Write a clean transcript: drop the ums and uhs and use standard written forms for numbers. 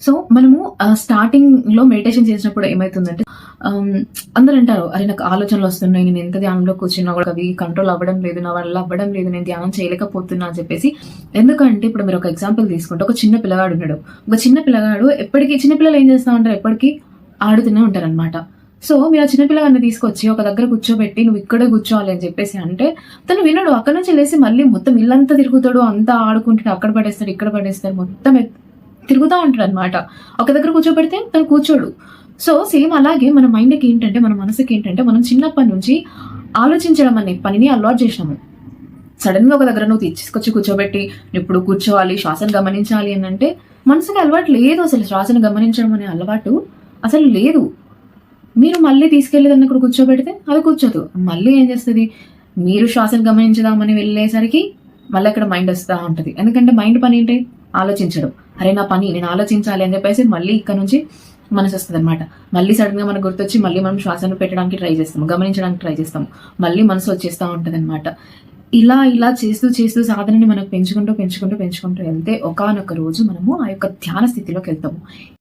So మనము starting లో meditation చేసినప్పుడు ఏమైతుందంటే అందరూ అంటారు, అరే నాకు ఆలోచనలు వస్తున్నాయి, నేను ఎంత ధ్యానంలో కూర్చున్నా కూడా అవి కంట్రోల్ అవ్వడం లేదు, నా వల్ల అవ్వడం లేదు, నేను ధ్యానం చేయలేకపోతున్నా అని చెప్పేసి. ఎందుకంటే ఇప్పుడు మీరు ఒక ఎగ్జాంపుల్ తీసుకుంటే ఒక చిన్న పిల్లగాడు ఉన్నాడు. ఒక చిన్న పిల్లగాడు ఎప్పటికీ, చిన్నపిల్లలు ఏం చేస్తూ ఉంటారు, ఎప్పటికీ ఆడుతూనే ఉంటారు అనమాట. సో మీరు ఆ చిన్నపిల్లగాన్ని తీసుకొచ్చి ఒక దగ్గర కూర్చోబెట్టి నువ్వు ఇక్కడే కూర్చోవాలి అని చెప్పేసి అంటే తను వినడు. అక్కడ నుంచి లేసి మళ్ళీ మొత్తం ఇల్లంతా తిరుగుతాడు, అంతా ఆడుకుంటాడు, అక్కడ పడేస్తాడు, ఇక్కడ పడేస్తాడు, మొత్తం తిరుగుతూ ఉంటాడు అనమాట. ఒక దగ్గర కూర్చోబెడితే తను కూర్చోడు. సో సేమ్ అలాగే మన మైండ్కి ఏంటంటే, మన మనసుకి ఏంటంటే, మనం చిన్నప్పటి నుంచి ఆలోచించడం అనే పనిని అలవాటు చేసినాము. సడన్ గా ఒక దగ్గర నువ్వు తీసుకొచ్చి కూర్చోబెట్టి ఇప్పుడు కూర్చోవాలి, శ్వాసను గమనించాలి అని అంటే మనసుకి అలవాటు లేదు. అసలు శ్వాసను గమనించడం అనే అలవాటు అసలు లేదు. మీరు మళ్ళీ తీసుకెళ్లి దాన్ని ఇక్కడ కూర్చోబెడితే అది కూర్చోదు. మళ్ళీ ఏం చేస్తుంది, మీరు శ్వాసను గమనించుదామని వెళ్ళేసరికి మళ్ళీ అక్కడ మైండ్ వస్తూ ఉంటుంది. ఎందుకంటే మైండ్ పని ఏంటి, ఆలోచించడం. అరే నా పని నేను ఆలోచించాలి అని చెప్పేసి మళ్ళీ ఇక్కడ నుంచి మనసు వస్తుంది అనమాట. మళ్ళీ సడన్ గా మనకు గుర్తొచ్చి మళ్ళీ మనం శ్వాసను పెట్టడానికి ట్రై చేస్తాము, గమనించడానికి ట్రై చేస్తాము, మళ్ళీ మనసు వచ్చేస్తూ ఉంటుంది అనమాట. ఇలా ఇలా చేస్తూ చేస్తూ సాధనని మనకు పెంచుకుంటూ పెంచుకుంటూ పెంచుకుంటూ వెళ్తే ఒకానొక రోజు మనము ఆ యొక్క ధ్యాన స్థితిలోకి వెళ్తాము.